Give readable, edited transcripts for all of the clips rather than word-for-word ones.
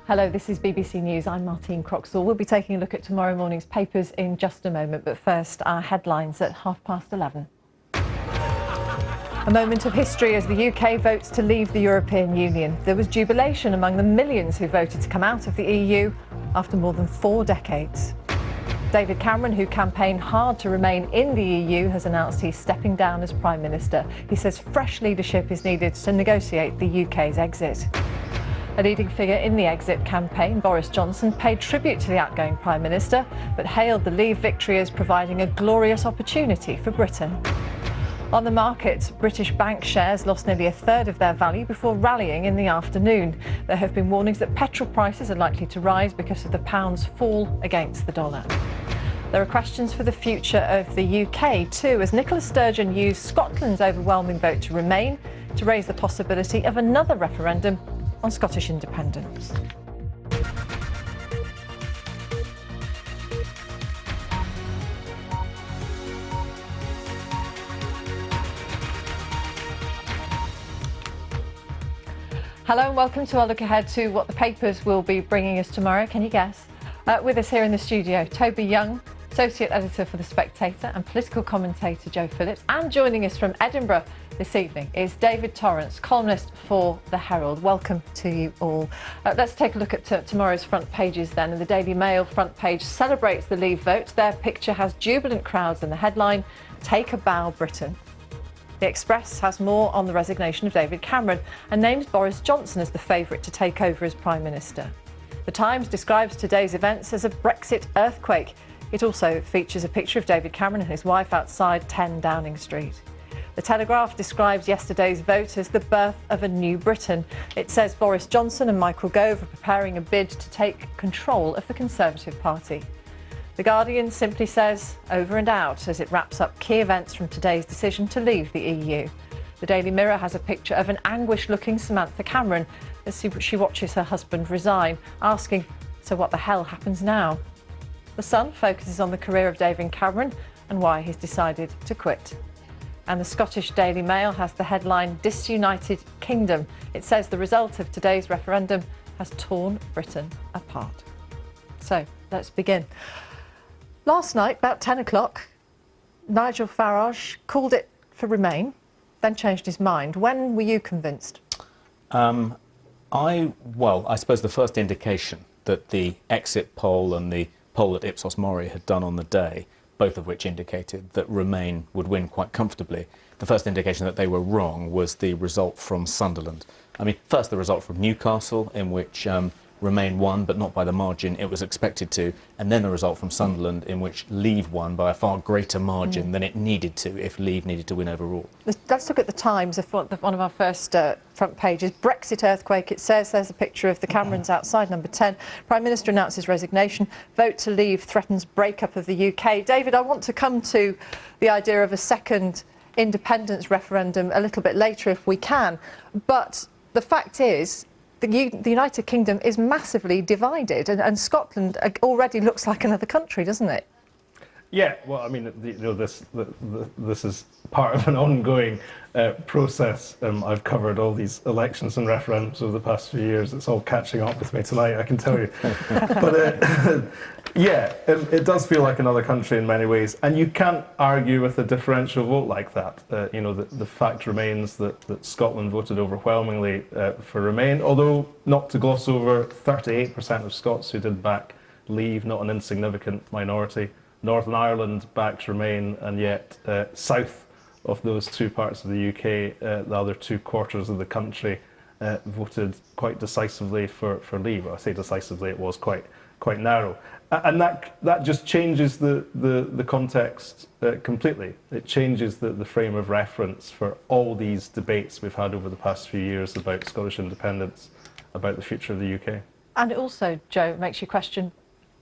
Hello, this is BBC News. I'm Martine Croxall. We'll be taking a look at tomorrow morning's papers in just a moment, but first, our headlines at 11:30. A moment of history as the UK votes to leave the European Union. There was jubilation among the millions who voted to come out of the EU after more than 4 decades. David Cameron, who campaigned hard to remain in the EU, has announced he's stepping down as Prime Minister. He says fresh leadership is needed to negotiate the UK's exit. A leading figure in the exit campaign, Boris Johnson, paid tribute to the outgoing Prime Minister, but hailed the Leave victory as providing a glorious opportunity for Britain. On the markets, British bank shares lost nearly a third of their value before rallying in the afternoon. There have been warnings that petrol prices are likely to rise because of the pound's fall against the dollar. There are questions for the future of the UK too, as Nicola Sturgeon used Scotland's overwhelming vote to remain to raise the possibility of another referendum on Scottish independence. Hello and welcome to our look ahead to what the papers will be bringing us tomorrow. Can you guess? With us here in the studio, Toby Young, Associate Editor for The Spectator and political commentator Joe Phillips. And joining us from Edinburgh this evening is David Torrance, columnist for The Herald. Welcome to you all. Let's take a look at tomorrow's front pages then. And the Daily Mail front page celebrates the Leave vote. Their picture has jubilant crowds and the headline, "Take a Bow, Britain." The Express has more on the resignation of David Cameron and names Boris Johnson as the favourite to take over as Prime Minister. The Times describes today's events as a Brexit earthquake. It also features a picture of David Cameron and his wife outside 10 Downing Street. The Telegraph describes yesterday's vote as the birth of a new Britain. It says Boris Johnson and Michael Gove are preparing a bid to take control of the Conservative Party. The Guardian simply says over and out as it wraps up key events from today's decision to leave the EU. The Daily Mirror has a picture of an anguished-looking Samantha Cameron as she watches her husband resign, asking, so what the hell happens now? The Sun focuses on the career of David Cameron and why he's decided to quit. And the Scottish Daily Mail has the headline, "Disunited Kingdom." It says the result of today's referendum has torn Britain apart. So, let's begin. Last night, about 10 o'clock, Nigel Farage called it for Remain, then changed his mind. When were you convinced? I suppose the first indication that the exit poll and the poll that Ipsos Mori had done on the day, both of which indicated that Remain would win quite comfortably, the first indication that they were wrong was the result from Sunderland. I mean, first the result from Newcastle, in which Remain won, but not by the margin it was expected to, and then the result from Sunderland, in which Leave won by a far greater margin than it needed to if Leave needed to win overall. Let's look at the Times, one of our first front pages. Brexit earthquake, it says. There's a picture of the Camerons outside, number 10. Prime Minister announces resignation. Vote to leave threatens breakup of the UK. David, I want to come to the idea of a second independence referendum a little bit later if we can. But the fact is, the United Kingdom is massively divided, and Scotland already looks like another country, doesn't it? Yeah, well, I mean, this is part of an ongoing process. I've covered all these elections and referendums over the past few years. It's all catching up with me tonight, I can tell you. But yeah, it does feel like another country in many ways, and you can't argue with a differential vote like that. The fact remains that Scotland voted overwhelmingly for Remain, although not to gloss over, 38% of Scots who did back Leave, not an insignificant minority. Northern Ireland backed Remain, and yet south of those two parts of the UK, the other 2/4 of the country voted quite decisively for Leave. I say decisively, it was quite narrow. And that just changes the context completely. It changes the frame of reference for all these debates we've had over the past few years about Scottish independence, about the future of the UK. And it also, Joe, makes you question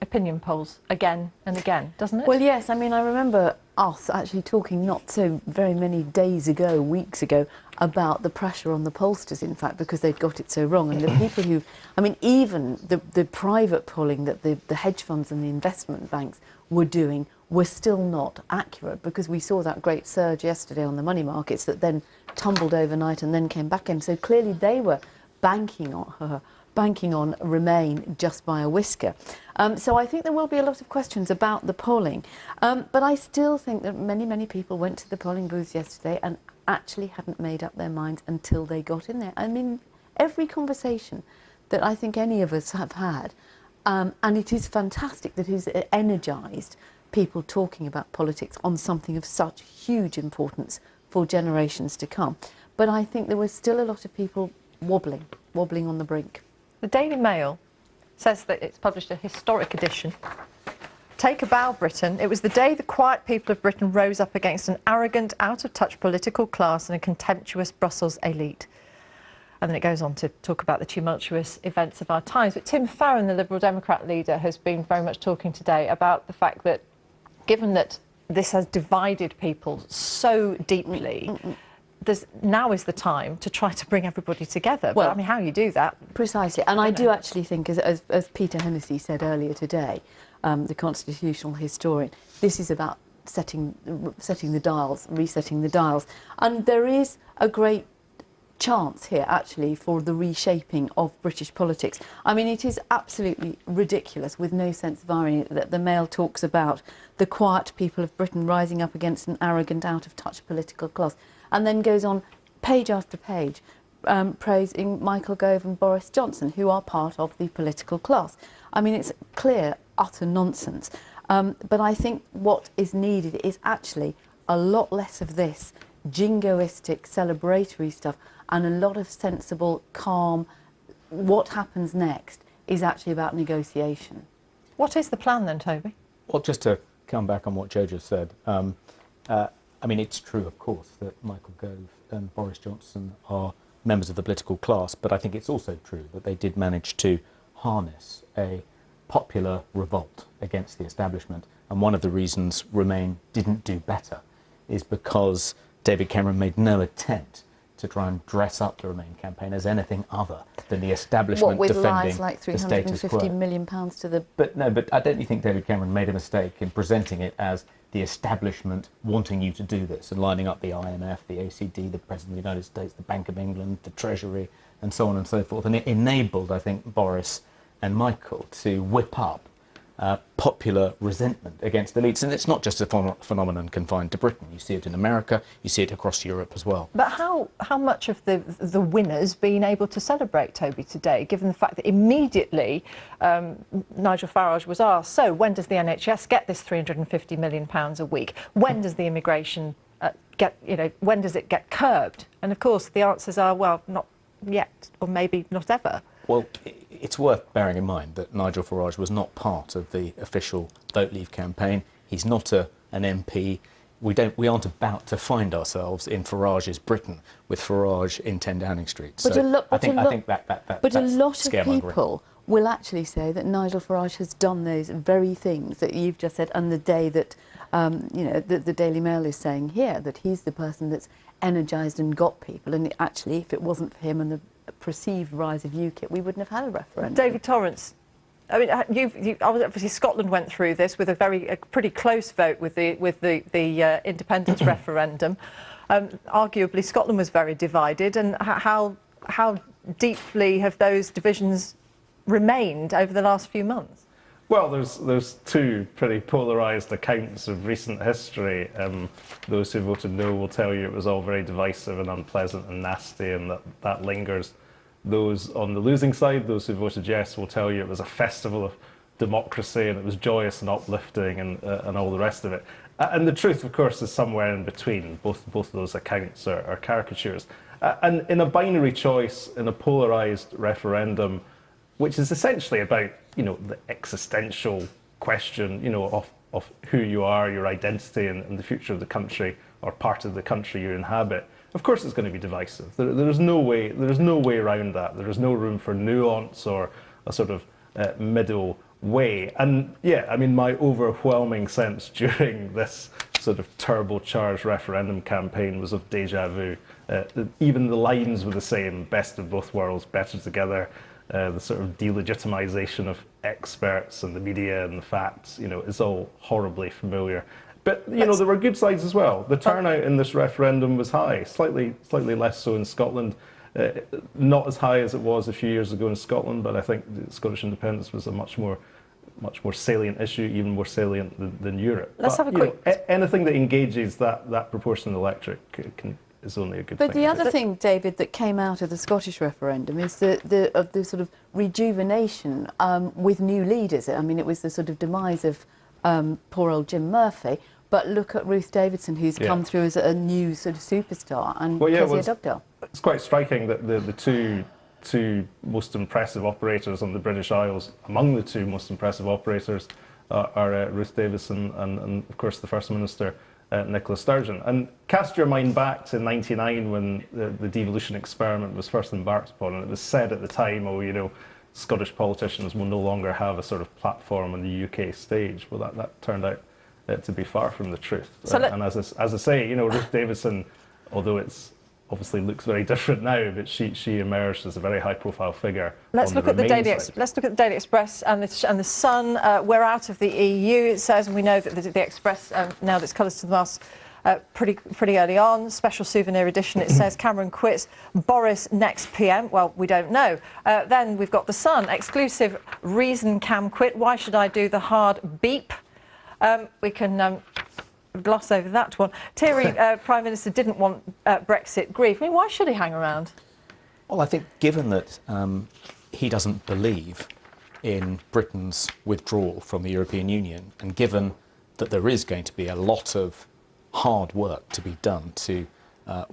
opinion polls again and again, doesn't it? Well, yes. I mean, I remember us actually talking not so very many days ago, weeks ago, about the pressure on the pollsters, in fact, because they'd got it so wrong. And the people who, I mean, even the private polling that the hedge funds and the investment banks were doing were still not accurate, because we saw that great surge yesterday on the money markets that then tumbled overnight and then came back in. So clearly they were banking on her banking on Remain just by a whisker. So I think there will be a lot of questions about the polling. But I still think that many people went to the polling booths yesterday and actually hadn't made up their minds until they got in there. I mean, every conversation that I think any of us have had, and it is fantastic that it's energised people talking about politics on something of such huge importance for generations to come. But I think there was still a lot of people wobbling on the brink. The Daily Mail says that it's published a historic edition. Take a bow, Britain. It was the day the quiet people of Britain rose up against an arrogant, out-of-touch political class and a contemptuous Brussels elite. And then it goes on to talk about the tumultuous events of our times. But Tim Farron, the Liberal Democrat leader, has been very much talking today about the fact that, given that this has divided people so deeply, now is the time to try to bring everybody together. Well, but I mean, how you do that? Precisely. And I do actually think, as Peter Hennessy said earlier today, the constitutional historian, this is about setting the dials, resetting the dials. And there is a great chance here, actually, for the reshaping of British politics. I mean, it is absolutely ridiculous, with no sense of irony, that the Mail talks about the quiet people of Britain rising up against an arrogant, out-of-touch political class, and then goes on page after page praising Michael Gove and Boris Johnson, who are part of the political class. I mean, it's clear, utter nonsense. But I think what is needed is actually a lot less of this jingoistic, celebratory stuff, and a lot of sensible, calm, what happens next is actually about negotiation. What is the plan then, Toby? Well, just to come back on what Jo just said, I mean, it's true, of course, that Michael Gove and Boris Johnson are members of the political class, but I think it's also true that they did manage to harness a popular revolt against the establishment. And one of the reasons Remain didn't do better is because David Cameron made no attempt to try and dress up the Remain campaign as anything other than the establishment defending lies like the status quo. £350 million to the... But I don't think David Cameron made a mistake in presenting it as the establishment wanting you to do this and lining up the IMF, the ACD, the President of the United States, the Bank of England, the Treasury, and so on and so forth. And it enabled, I think, Boris and Michael to whip up popular resentment against elites. And it's not just a phenomenon confined to Britain. You see it in America, you see it across Europe as well. But how much of the winners been able to celebrate, Toby, today, given the fact that immediately Nigel Farage was asked, so when does the NHS get this £350 million a week? When does the immigration when does it get curbed? And of course the answers are, well, not yet, or maybe not ever. Well, it's worth bearing in mind that Nigel Farage was not part of the official Vote Leave campaign. He's not an MP. We aren't about to find ourselves in Farage's Britain with Farage in 10 Downing Street. But so a lot of scaremongering. people will actually say that Nigel Farage has done those very things that you've just said, and the day that the Daily Mail is saying here that he's the person that's energised and got people, and actually, if it wasn't for him and the perceived rise of UKIP, we wouldn't have had a referendum. David Torrance, I mean, obviously Scotland went through this with a pretty close vote with the independence referendum. Arguably, Scotland was very divided, and how deeply have those divisions remained over the last few months? Well, there's two pretty polarised accounts of recent history. Those who voted no will tell you it was all very divisive and unpleasant and nasty, and that lingers. Those on the losing side, those who voted yes, will tell you it was a festival of democracy and it was joyous and uplifting and all the rest of it. And the truth, of course, is somewhere in between. Both of those accounts are caricatures. And in a binary choice, in a polarised referendum, which is essentially about, the existential question, of who you are, your identity, and the future of the country or part of the country you inhabit. Of course, it's going to be divisive. There's no way around that. There is no room for nuance or a sort of middle way. And yeah, I mean, my overwhelming sense during this sort of turbocharged referendum campaign was of déjà vu. Even the lines were the same: best of both worlds, better together. The sort of delegitimization of experts and the media and the facts, is all horribly familiar. But, there were good sides as well. The turnout in this referendum was high, slightly less so in Scotland. Not as high as it was a few years ago in Scotland, but I think Scottish independence was a much more salient issue, even more salient than Europe. Let's have a quick... anything that engages that proportion of the electorate is only a good thing. But the other thing, David, that came out of the Scottish referendum is the sort of rejuvenation with new leaders. I mean, it was the sort of demise of poor old Jim Murphy, but look at Ruth Davidson, who's come through as a new sort of superstar, and Kezia Dugdale. It's quite striking that the two most impressive operators on the British Isles, among the two most impressive operators, are Ruth Davidson and of course, the First Minister, Nicola Sturgeon. And cast your mind back to '99 when the devolution experiment was first embarked upon, and it was said at the time, oh, you know, Scottish politicians will no longer have a sort of platform on the UK stage. Well, that turned out to be far from the truth. So and as I say, you know, Ruth Davidson, although it's obviously looks very different now, but she emerged as a very high-profile figure. Let's look at the Daily Express and the Sun. We're out of the EU, it says, and we know that the Express now that's colours to the mast pretty early on. Special souvenir edition. It says Cameron quits, Boris next PM. Well, we don't know. Then we've got the Sun. Exclusive reason Cam quit. Why should I do the hard beep? We can gloss over that one. Thierry, Prime Minister, didn't want Brexit grief. I mean, why should he hang around? Well, I think given that he doesn't believe in Britain's withdrawal from the European Union, and given that there is going to be a lot of hard work to be done to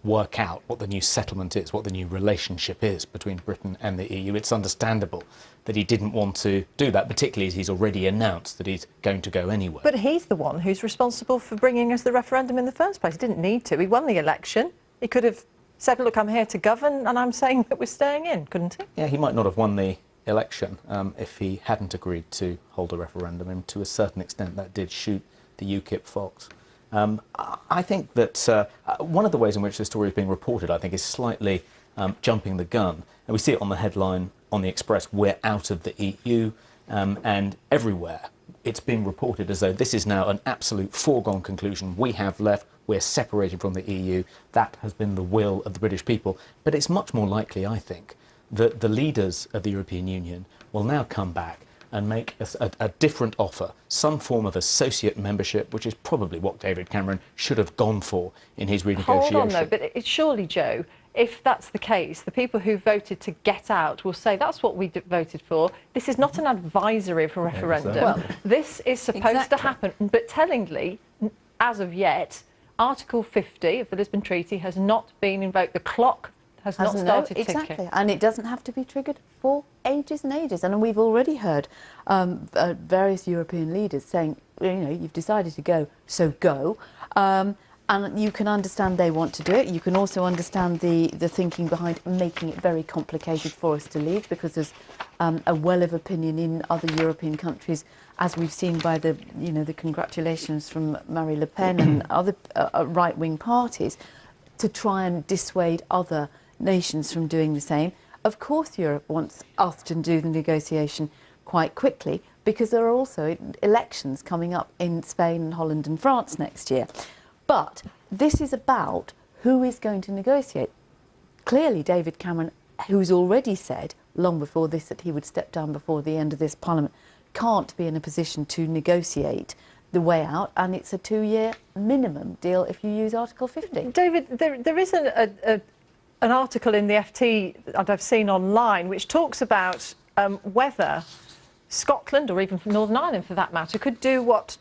work out what the new settlement is, what the new relationship is between Britain and the EU, it's understandable that he didn't want to do that, particularly as he's already announced that he's going to go anyway. But he's the one who's responsible for bringing us the referendum in the first place. He didn't need to. He won the election. He could have said, look, I'm here to govern, and I'm saying that we're staying in, couldn't he? Yeah, he might not have won the election if he hadn't agreed to hold a referendum, and to a certain extent that did shoot the UKIP fox. I think that one of the ways in which this story is being reported, I think, is slightly jumping the gun. And we see it on the headline on the Express, we're out of the EU, and everywhere it's being reported as though this is now an absolute foregone conclusion. We have left, we're separated from the EU. That has been the will of the British people. But it's much more likely, I think, that the leaders of the European Union will now come back and make a different offer, some form of associate membership, which is probably what David Cameron should have gone for in his renegotiation. Hold on, though, but surely, Joe, if that's the case, the people who voted to get out will say that's what we voted for. This is not an advisory for referendum. Well, this is supposed to happen. But tellingly, as of yet, Article 50 of the Lisbon Treaty has not been invoked. The clock has not started ticking. Exactly, and it doesn't have to be triggered for ages and ages. And we've already heard various European leaders saying, you know, you've decided to go, so go. And you can understand they want to do it. You can also understand the thinking behind making it very complicated for us to leave, because there's a well of opinion in other European countries, as we've seen by the congratulations from Marine Le Pen and other right-wing parties, to try and dissuade other nations from doing the same. Of course, Europe wants us to do the negotiation quite quickly, because there are also elections coming up in Spain, Holland and France next year. But this is about who is going to negotiate. Clearly, David Cameron, who's already said long before this that he would step down before the end of this Parliament, can't be in a position to negotiate the way out, and it's a 2-year minimum deal if you use Article 50. David, there is an article in the FT that I've seen online which talks about whether Scotland, or even Northern Ireland for that matter, could do what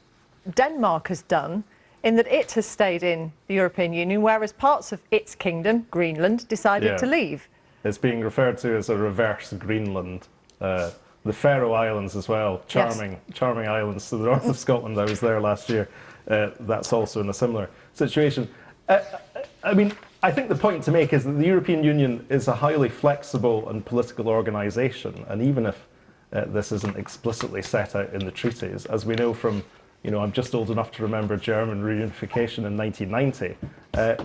Denmark has done, in that it has stayed in the European Union, whereas parts of its kingdom, Greenland, decided to leave. It's being referred to as a reverse Greenland. The Faroe Islands as well, charming islands to the north of Scotland. I was there last year. That's also in a similar situation. I mean, I think the point to make is that the European Union is a highly flexible and political organisation, and even if this isn't explicitly set out in the treaties, as we know from, you know, I'm just old enough to remember German reunification in 1990.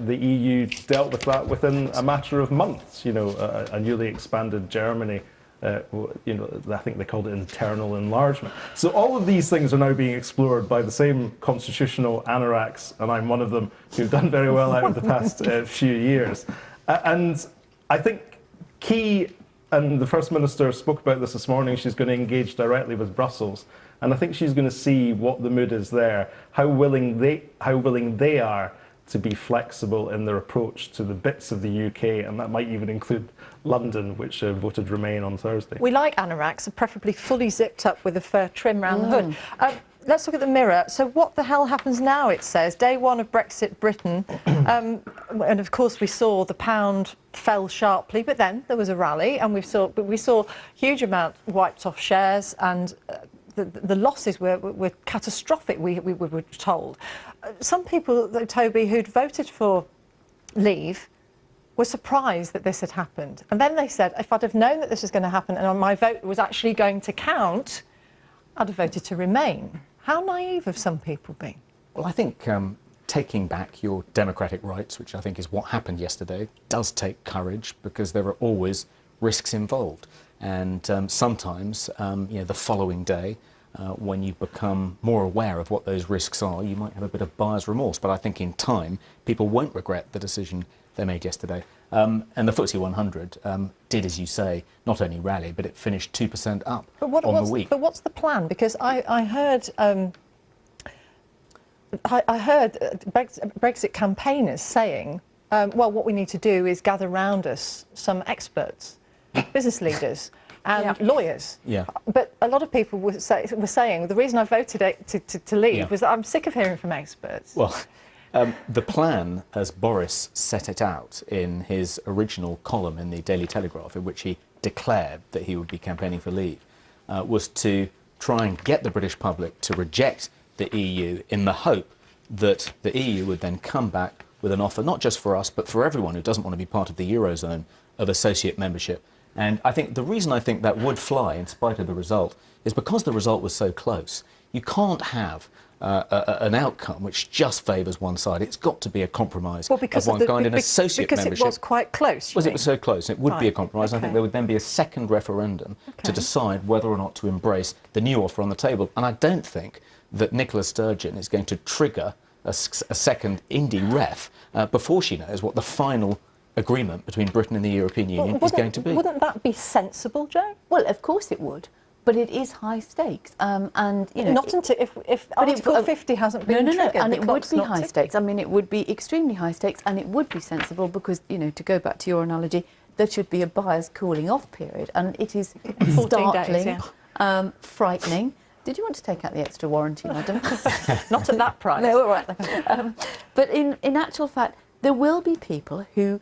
The EU dealt with that within a matter of months. You know, a newly expanded Germany. You know, I think they called it internal enlargement. So all of these things are now being explored by the same constitutional anoraks, and I'm one of them, who've done very well out of the past few years. And I think key, and the First Minister spoke about this morning, she's going to engage directly with Brussels. And I think she's going to see what the mood is there, how willing they are to be flexible in their approach to the bits of the UK, and that might even include London, which voted Remain on Thursday. We like anoraks, and preferably fully zipped up with a fur trim around the hood. Let's look at the Mirror. So what the hell happens now, it says? Day one of Brexit Britain. And of course we saw the pound fell sharply, but then there was a rally, and we saw huge amount wiped off shares, and the losses were catastrophic, we were told. Some people, though, Toby, who'd voted for Leave were surprised that this had happened. And then they said, if I'd have known that this was going to happen and my vote was actually going to count, I'd have voted to Remain. How naive have some people been? Well, I think taking back your democratic rights, which I think is what happened yesterday, does take courage, because there are always risks involved. And sometimes, the following day, when you become more aware of what those risks are, you might have a bit of buyer's remorse. But I think in time, people won't regret the decision they made yesterday. And the FTSE 100 did, as you say, not only rally, but it finished 2% up on the week. But what's the plan? Because I heard Brexit campaigners saying, well, what we need to do is gather round us some experts, business leaders and lawyers. Yeah. But a lot of people were saying the reason I voted to leave was that I'm sick of hearing from experts. Well, the plan, as Boris set it out in his original column in the Daily Telegraph, in which he declared that he would be campaigning for Leave, was to try and get the British public to reject the EU in the hope that the EU would then come back with an offer, not just for us, but for everyone who doesn't want to be part of the Eurozone, of associate membership. And I think the reason I think that would fly, in spite of the result, is because the result was so close. You can't have an outcome which just favours one side. It's got to be a compromise of one kind, an associate membership. Because it was quite close, It was so close, it would be a compromise. Okay. I think there would then be a second referendum to decide whether or not to embrace the new offer on the table. And I don't think that Nicola Sturgeon is going to trigger a second indie ref before she knows what the final agreement between Britain and the European Union is going to be. Wouldn't that be sensible, Joe? Well, of course it would. But it is high stakes, and not until if Article 50 hasn't been triggered. And it would be high stakes. I mean, it would be extremely high stakes, and it would be sensible because, to go back to your analogy, there should be a buyer's cooling off period, and it is 14 days, frightening. Did you want to take out the extra warranty, madam? Not at that price. No, all right. But in actual fact, there will be people who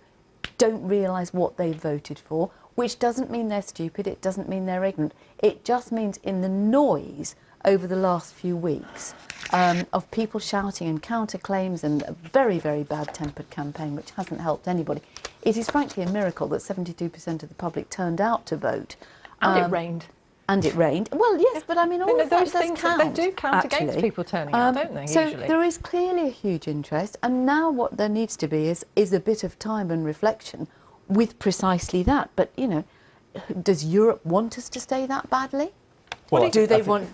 don't realise what they voted for, which doesn't mean they're stupid, it doesn't mean they're ignorant. It just means in the noise over the last few weeks of people shouting and counterclaims and a very, very bad-tempered campaign, which hasn't helped anybody, it is frankly a miracle that 72% of the public turned out to vote. And it rained. And it rained. Well, yes, but I mean, all of those that things does count. They do count against people turning out, don't they, so usually? there is clearly a huge interest, and now what there needs to be is a bit of time and reflection with precisely that. But, does Europe want us to stay that badly? Well, Do they want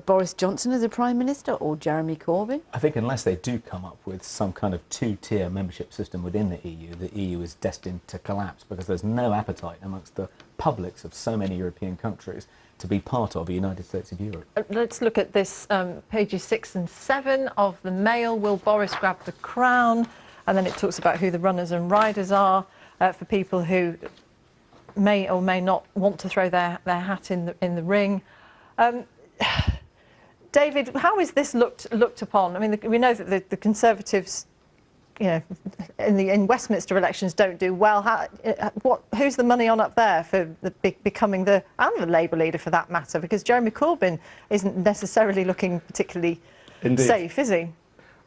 Boris Johnson as a Prime Minister or Jeremy Corbyn? I think unless they do come up with some kind of two-tier membership system within the EU is destined to collapse, because there's no appetite amongst the publics of so many European countries to be part of the United States of Europe. Let's look at this, pages 6 and 7 of the Mail. Will Boris grab the crown? And then it talks about who the runners and riders are for people who may or may not want to throw their hat in the ring. David, how is this looked upon? I mean, we know that the Conservatives, in Westminster elections don't do well. Who's the money on up there for becoming and the Labour leader for that matter? Because Jeremy Corbyn isn't necessarily looking particularly safe, is he?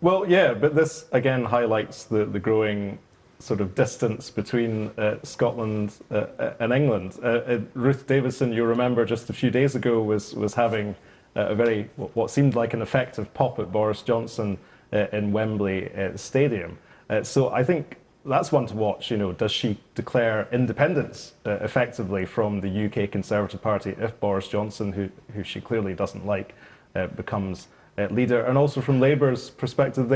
Well, yeah, but this again highlights the growing sort of distance between Scotland and England. Ruth Davidson, you remember, just a few days ago was having a very, what seemed like an effective pop at Boris Johnson in Wembley Stadium. So I think that's one to watch. Does she declare independence effectively from the UK Conservative Party if Boris Johnson, who she clearly doesn't like, becomes leader? And also from Labour's perspective,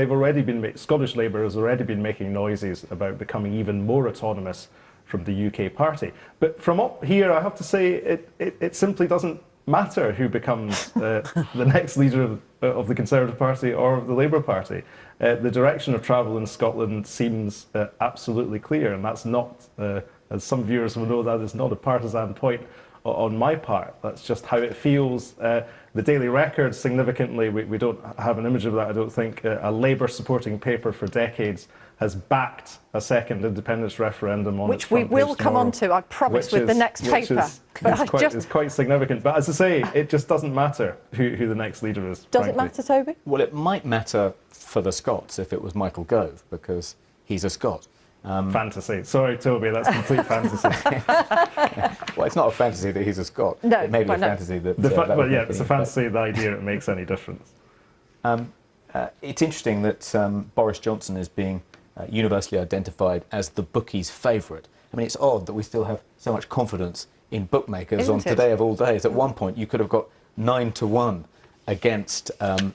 Scottish Labour has already been making noises about becoming even more autonomous from the UK party. But from up here, I have to say, it simply doesn't matter who becomes the next leader of the Conservative Party or of the Labour Party. The direction of travel in Scotland seems absolutely clear, and that's not, as some viewers will know, that is not a partisan point on my part. That's just how it feels. The Daily Record, significantly, we don't have an image of that, I don't think, a Labour supporting paper for decades has backed a second independence referendum on which we will come on to, I promise, with the next paper. It's quite significant. But as I say, it just doesn't matter who the next leader is. Does it matter, Toby? Well, it might matter for the Scots if it was Michael Gove, because he's a Scot. Fantasy. Sorry, Toby, that's complete fantasy. Well, it's not a fantasy that he's a Scot. No, it may be a fantasy that... Well, yeah, it's a fantasy, the idea it makes any difference. It's interesting that Boris Johnson is being universally identified as the bookies' favourite. I mean, it's odd that we still have so much confidence in bookmakers on today of all days. At one point, you could have got 9-1 against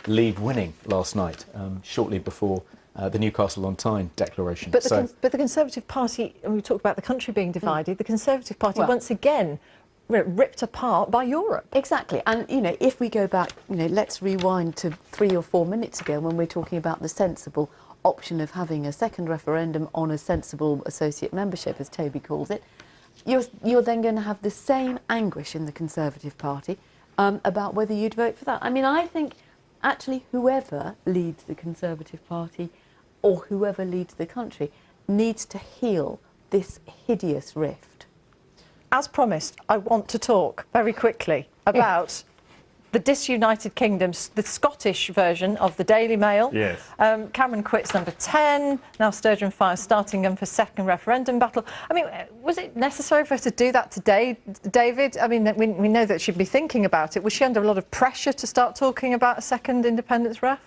Leave winning last night, shortly before the Newcastle-on-Tyne declaration. But the Conservative Party, and we talked about the country being divided, the Conservative Party once again ripped apart by Europe. Exactly. And, you know, if we go back, you know, let's rewind to 3 or 4 minutes ago when we're talking about the sensible option of having a second referendum on a sensible associate membership, as Toby calls it. You're then going to have the same anguish in the Conservative Party about whether you'd vote for that. I mean, I think actually whoever leads the Conservative Party or whoever leads the country needs to heal this hideous rift. As promised, I want to talk very quickly about the disunited kingdoms, the Scottish version of the Daily Mail. Yes. Cameron quits number 10, now Sturgeon fires starting gun for second referendum battle. I mean, was it necessary for her to do that today, David? I mean, we know that she'd be thinking about it. Was she under a lot of pressure to start talking about a second independence ref?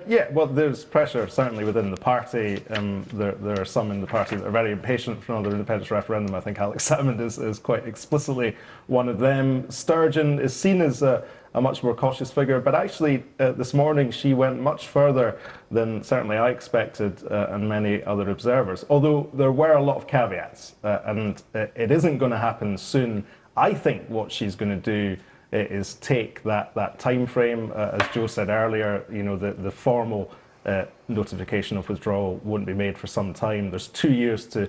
Yeah, well, there's pressure certainly within the party. There are some in the party that are very impatient for another independence referendum. I think Alex Salmond is quite explicitly one of them. Sturgeon is seen as a much more cautious figure, but actually this morning she went much further than certainly I expected and many other observers, although there were a lot of caveats, and it isn't going to happen soon. I think what she's going to do is take that time frame, as Joe said earlier, you know, the formal notification of withdrawal won't be made for some time. There's 2 years to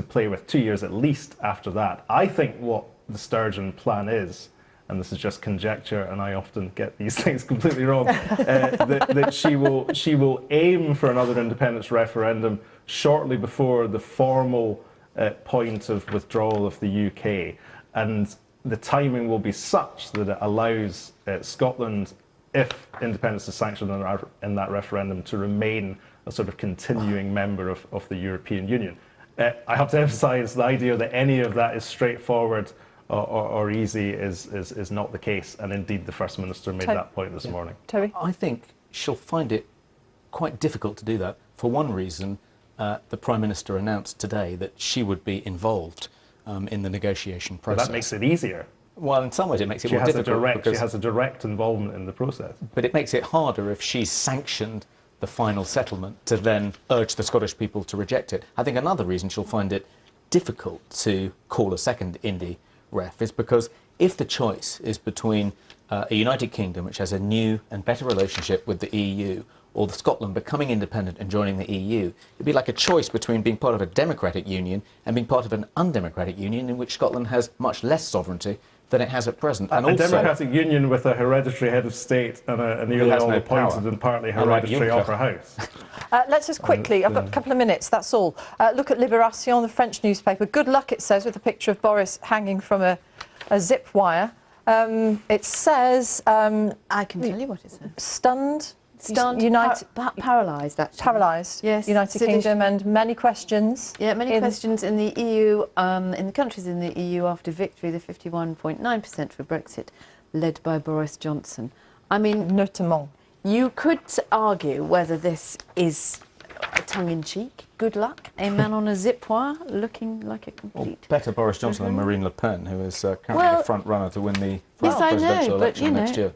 play with, 2 years at least after that. I think what the Sturgeon plan is, and this is just conjecture, and I often get these things completely wrong, that she will aim for another independence referendum shortly before the formal point of withdrawal of the UK. And the timing will be such that it allows Scotland, if independence is sanctioned in that referendum, to remain a sort of continuing member of the European Union. I have to emphasise the idea that any of that is straightforward or easy is not the case, and indeed the First Minister made that point this morning. Toby? I think she'll find it quite difficult to do that. For one reason, the Prime Minister announced today that she would be involved in the negotiation process. But that makes it easier. Well, in some ways it makes it more difficult. She has a direct involvement in the process. But it makes it harder if she's sanctioned the final settlement to then urge the Scottish people to reject it. I think another reason she'll find it difficult to call a second Indy ref is because if the choice is between a United Kingdom which has a new and better relationship with the EU, or Scotland becoming independent and joining the EU, it'd be like a choice between being part of a democratic union and being part of an undemocratic union in which Scotland has much less sovereignty than it has at present. And a democratic union with a hereditary head of state and a nearly all-appointed and partly hereditary upper house. Let's just quickly, I've got a couple of minutes, that's all. Look at Libération, the French newspaper. Good luck, it says, with a picture of Boris hanging from a zip wire. It says... I can tell you what it says. Stunned, United, paralysed, actually. Paralysed, yes. United Kingdom, and many questions. Yeah, many questions in the EU, in the countries in the EU after victory, the 51.9% for Brexit, led by Boris Johnson. I mean, notamment. You could argue whether this is tongue-in-cheek, good luck, a man on a zip wire looking like a complete... Better Boris Johnson than Marine Le Pen, who is currently the front runner to win the presidential election next year.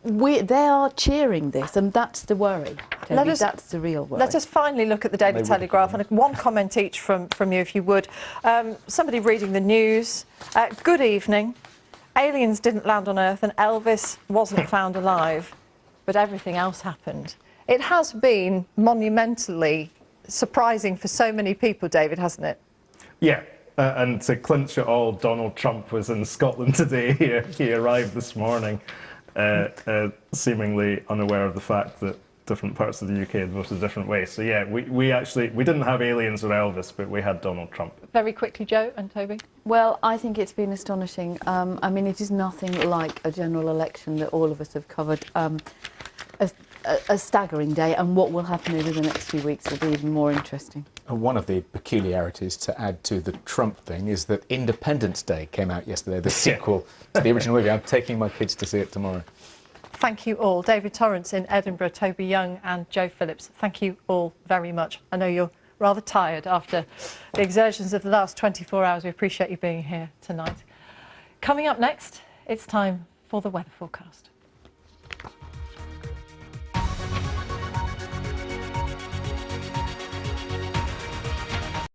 They are cheering this, and that's the worry. Toby, that's the real worry. Let us finally look at the Daily Telegraph, and one comment each from you, if you would. Somebody reading the news. Good evening. Aliens didn't land on Earth and Elvis wasn't found alive, but everything else happened. It has been monumentally surprising for so many people, David, hasn't it? Yeah. And to clinch it all, Donald Trump was in Scotland today. He arrived this morning, seemingly unaware of the fact that different parts of the UK had voted a different way. So yeah, we didn't have aliens or Elvis, but we had Donald Trump. Very quickly, Joe and Toby. Well, I think it's been astonishing. I mean, it is nothing like a general election that all of us have covered. A staggering day, and what will happen over the next few weeks will be even more interesting. And one of the peculiarities to add to the Trump thing is that Independence Day came out yesterday, the sequel to the original movie. I'm taking my kids to see it tomorrow. Thank you all. David Torrance in Edinburgh, Toby Young and Joe Phillips, thank you all very much. I know you're rather tired after the exertions of the last 24 hours. We appreciate you being here tonight. Coming up next, it's time for the weather forecast.